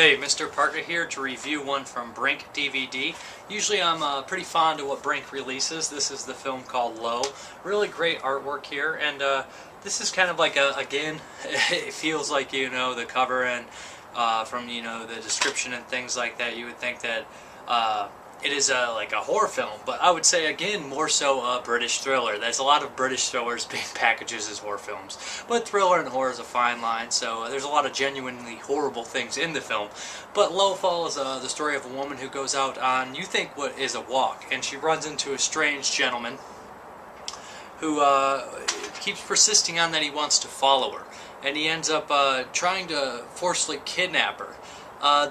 Hey, Mrparka here to review one from Brink DVD. Usually I'm pretty fond of what Brink releases. This is the film called Low. Really great artwork here, and this is kind of like again, it feels like, you know, the cover and from, you know, the description and things like that, you would think that it is like a horror film, but I would say again more so a British thriller. There's a lot of British thrillers being packaged as horror films, but thriller and horror is a fine line, so there's a lot of genuinely horrible things in the film. But Low follows the story of a woman who goes out on, you think, what is a walk, and she runs into a strange gentleman who keeps persisting on that he wants to follow her, and he ends up trying to forcefully kidnap her.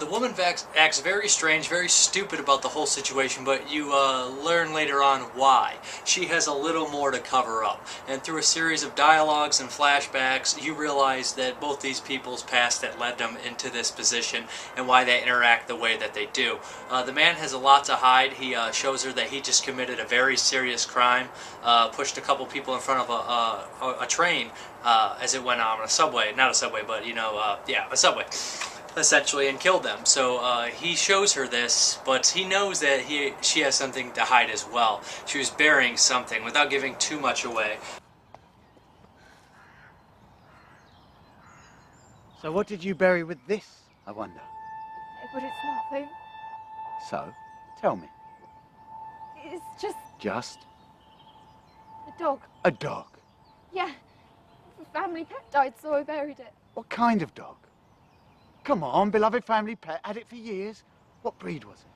The woman acts very strange, very stupid about the whole situation, but you learn later on why. She has a little more to cover up, and through a series of dialogues and flashbacks, you realize that both these people's past that led them into this position and why they interact the way that they do. The man has a lot to hide. He shows her that he just committed a very serious crime, pushed a couple people in front of a train as it went on a subway, not a subway, but you know, yeah, a subway, essentially, and killed them. So he shows her this, but he knows that she has something to hide as well. She was burying something without giving too much away. So what did you bury with this, I wonder? But it's nothing. So, tell me. It's just Just a dog. a dog. Yeah. The family pet died, so I buried it. What kind of dog? Come on, beloved family pet, had it for years. What breed was it?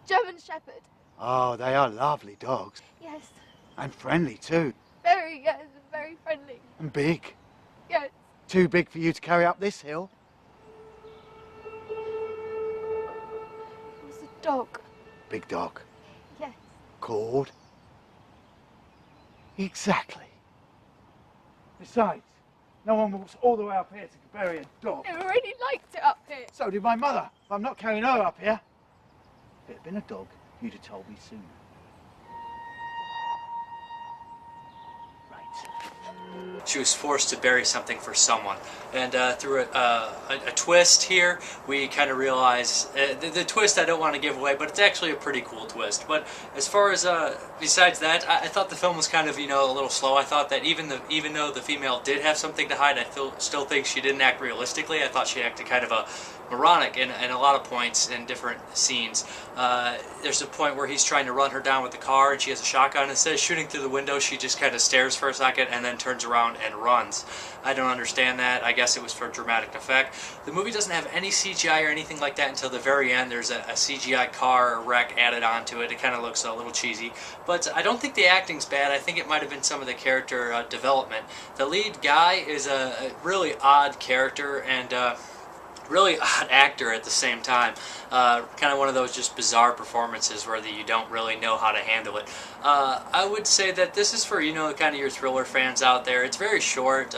It's a German Shepherd. Oh, they are lovely dogs. Yes. And friendly too. Very, yes, very friendly. And big. Yes. Too big for you to carry up this hill. It was a dog. Big dog. Yes. Called? Exactly. Besides, no one walks all the way up here to bury a dog. I really liked it up here. So did my mother. If I'm not carrying her up here. If it had been a dog, you'd have told me sooner. Right. She was forced to bury something for someone, and through a twist here, we kind of realize the twist I don't want to give away, but it's actually a pretty cool twist. But as far as besides that, I thought the film was kind of, you know, a little slow. I thought that even though the female did have something to hide, I still think she didn't act realistically. I thought she acted kind of moronic in a lot of points in different scenes. There's a point where he's trying to run her down with the car, and she has a shotgun. Instead of shooting through the window, she just kind of stares for a second and then turns around and runs. I don't understand that. I guess it was for dramatic effect. The movie doesn't have any CGI or anything like that until the very end. There's a CGI car wreck added onto it. It kind of looks a little cheesy, but I don't think the acting's bad. I think it might have been some of the character development. The lead guy is a really odd character and really odd actor at the same time. Kind of one of those just bizarre performances where you don't really know how to handle it. I would say that this is for, you know, kind of your thriller fans out there. It's very short,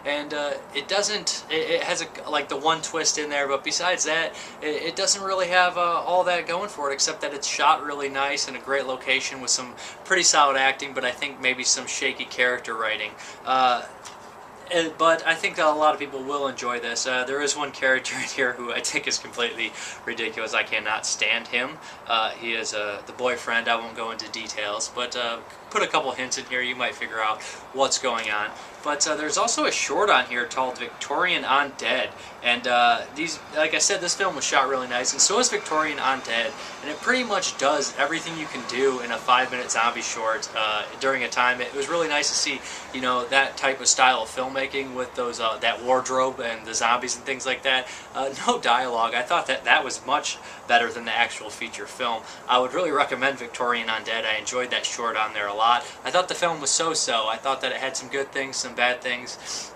and it doesn't, it has like the one twist in there, but besides that, it doesn't really have all that going for it, except that it's shot really nice in a great location with some pretty solid acting, but I think maybe some shaky character writing. But I think that a lot of people will enjoy this. There is one character in here who I think is completely ridiculous. I cannot stand him. He is the boyfriend. I won't go into details, but put a couple hints in here. You might figure out what's going on. But there's also a short on here called Victorian Undead. And these, like I said, this film was shot really nice, and so is Victorian Undead. And it pretty much does everything you can do in a 5-minute zombie short during a time. It was really nice to see, you know, that type of style of filmmaking with those that wardrobe and the zombies and things like that. No dialogue. I thought that was much better than the actual feature film. I would really recommend Victorian Undead. I enjoyed that short on there a lot. I thought the film was so-so. I thought that it had some good things, some bad things.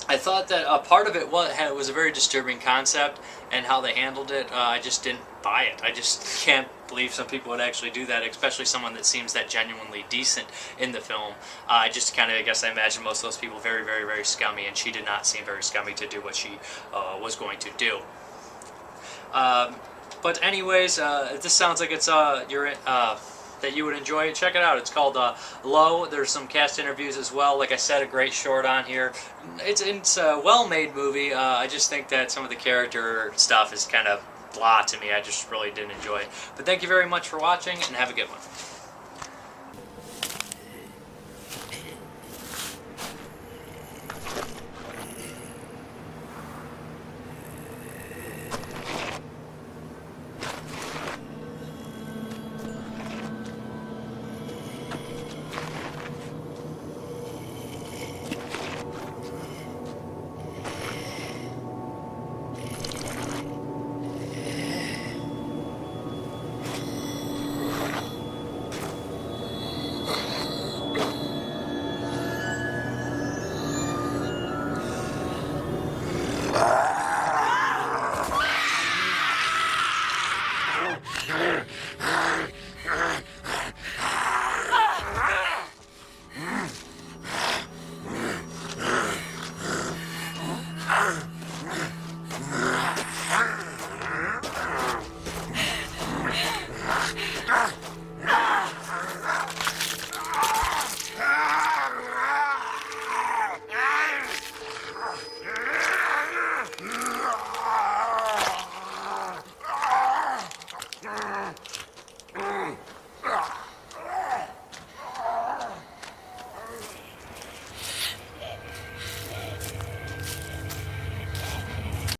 I thought that a part of it was a very disturbing concept, and how they handled it, I just didn't buy it. I just can't believe some people would actually do that, especially someone that seems that genuinely decent in the film. I just kind of, I guess I imagine most of those people very, very, very scummy, and she did not seem very scummy to do what she was going to do. But anyways, this sounds like it's that you would enjoy it, check it out. It's called Low. There's some cast interviews as well. Like I said, a great short on here. It's a well-made movie. I just think that some of the character stuff is kind of blah to me. I just really didn't enjoy it. But thank you very much for watching, and have a good one.